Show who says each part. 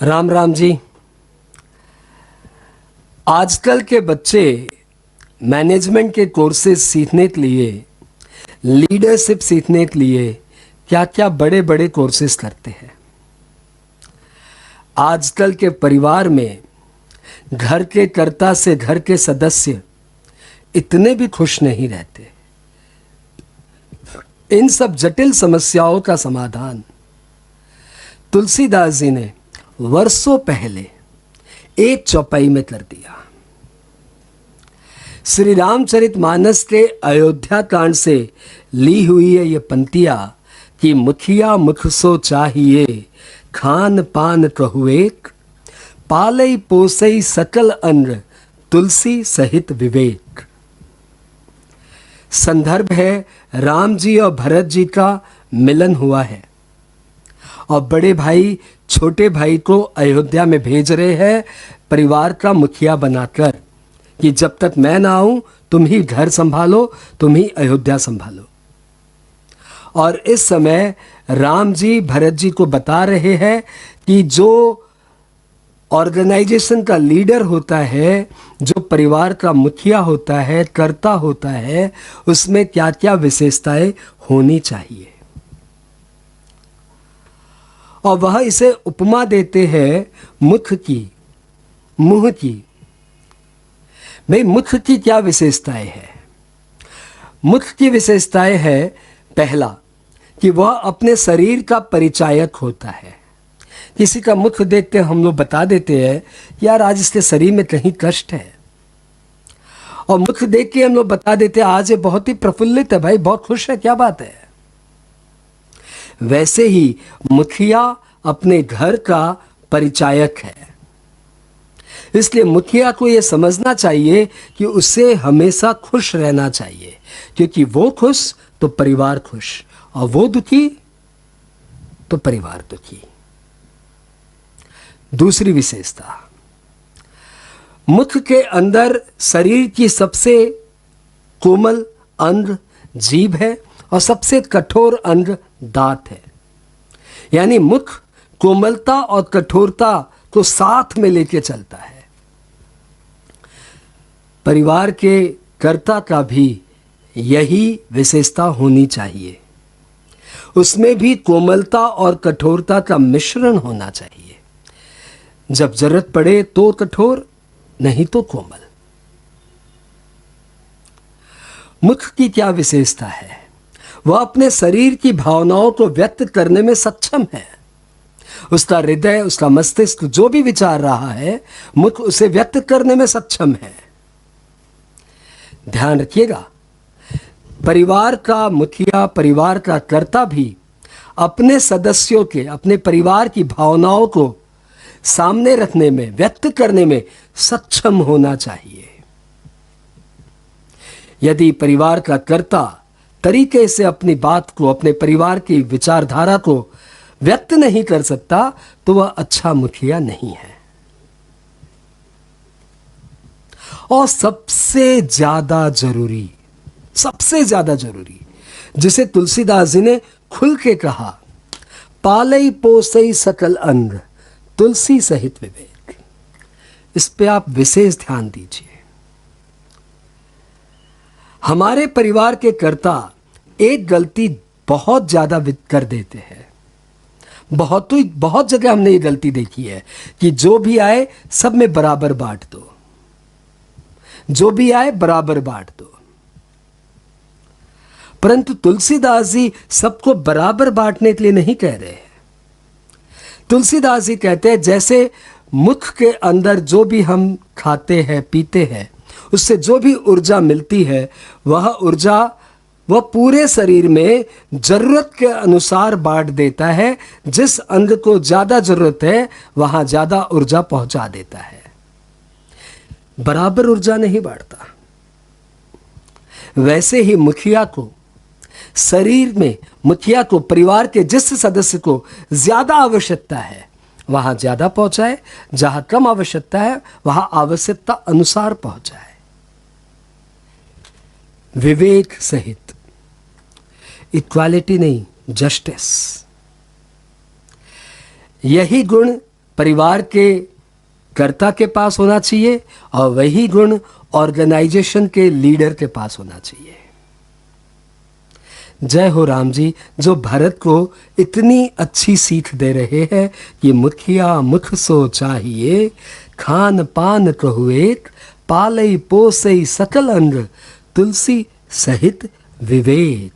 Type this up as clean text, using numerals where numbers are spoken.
Speaker 1: राम राम जी। आजकल के बच्चे मैनेजमेंट के कोर्सेज सीखने के लिए, लीडरशिप सीखने के लिए क्या क्या बड़े बड़े कोर्सेज करते हैं। आजकल के परिवार में घर के कर्ता से घर के सदस्य इतने भी खुश नहीं रहते। इन सब जटिल समस्याओं का समाधान तुलसीदास जी ने वर्षों पहले एक चौपाई में कर दिया। श्री रामचरितमानस के अयोध्या कांड से ली हुई है ये पंक्तियां कि मुखिया मुख सो चाहिए, खान पान कहु एक, पालई पोसई सकल अन्न, तुलसी सहित विवेक। संदर्भ है राम जी और भरत जी का मिलन हुआ है और बड़े भाई छोटे भाई को अयोध्या में भेज रहे हैं परिवार का मुखिया बनाकर कि जब तक मैं ना आऊं तुम ही घर संभालो, तुम ही अयोध्या संभालो। और इस समय राम जी भरत जी को बता रहे हैं कि जो ऑर्गेनाइजेशन का लीडर होता है, जो परिवार का मुखिया होता है, कर्ता होता है, उसमें क्या क्या विशेषताएं होनी चाहिए। और वह इसे उपमा देते हैं मुख की, मुंह की। भाई मुख की क्या विशेषताएं हैं? मुख की विशेषताएं है, पहला कि वह अपने शरीर का परिचायक होता है। किसी का मुख देख के हम लोग बता देते हैं कि यार आज इसके शरीर में कहीं कष्ट है, और मुख देख के हम लोग बता देते हैं आज ये बहुत ही प्रफुल्लित है, भाई बहुत खुश है, क्या बात है। वैसे ही मुखिया अपने घर का परिचायक है। इसलिए मुखिया को यह समझना चाहिए कि उसे हमेशा खुश रहना चाहिए, क्योंकि वो खुश तो परिवार खुश, और वो दुखी तो परिवार दुखी। दूसरी विशेषता, मुख के अंदर शरीर की सबसे कोमल अंग जीभ है और सबसे कठोर अंग दांत है। यानी मुख कोमलता और कठोरता को साथ में लेके चलता है। परिवार के कर्ता का भी यही विशेषता होनी चाहिए, उसमें भी कोमलता और कठोरता का मिश्रण होना चाहिए। जब जरूरत पड़े तो कठोर, नहीं तो कोमल। मुख की क्या विशेषता है? वह अपने शरीर की भावनाओं को व्यक्त करने में सक्षम है। उसका हृदय, उसका मस्तिष्क जो भी विचार रहा है, मुख उसे व्यक्त करने में सक्षम है। ध्यान रखिएगा, परिवार का मुखिया, परिवार का कर्ता भी अपने सदस्यों के, अपने परिवार की भावनाओं को सामने रखने में, व्यक्त करने में सक्षम होना चाहिए। यदि परिवार का कर्ता तरीके से अपनी बात को, अपने परिवार की विचारधारा को व्यक्त नहीं कर सकता तो वह अच्छा मुखिया नहीं है। और सबसे ज्यादा जरूरी, जिसे तुलसीदास जी ने खुल के कहा, पालई पोसई सकल अंग, तुलसी सहित विवेक। इस पे आप विशेष ध्यान दीजिए। हमारे परिवार के कर्ता एक गलती बहुत ज्यादा कर देते हैं। बहुत जगह हमने ये गलती देखी है कि जो भी आए सब में बराबर बांट दो, जो भी आए बराबर बांट दो। परंतु तुलसीदास जी सबको बराबर बांटने के लिए नहीं कह रहे हैं। तुलसीदास जी कहते हैं जैसे मुख के अंदर जो भी हम खाते हैं, पीते हैं, उससे जो भी ऊर्जा मिलती है, वह ऊर्जा वह पूरे शरीर में जरूरत के अनुसार बांट देता है। जिस अंग को ज्यादा जरूरत है वहां ज्यादा ऊर्जा पहुंचा देता है, बराबर ऊर्जा नहीं बांटता। वैसे ही मुखिया को शरीर में, मुखिया को परिवार के जिस सदस्य को ज्यादा आवश्यकता है वहां ज्यादा पहुंचाए, जहां कम आवश्यकता है वहां आवश्यकता अनुसार पहुंचाए। विवेक सहित, इक्वालिटी नहीं, जस्टिस। यही गुण परिवार के कर्ता के पास होना चाहिए और वही गुण ऑर्गेनाइजेशन के लीडर के पास होना चाहिए। जय हो राम जी, जो भारत को इतनी अच्छी सीख दे रहे हैं कि मुखिया मुख सो चाहिए, खान पान कहुएक, पालई पोसई सकल अंग, तुलसी सहित विवेक।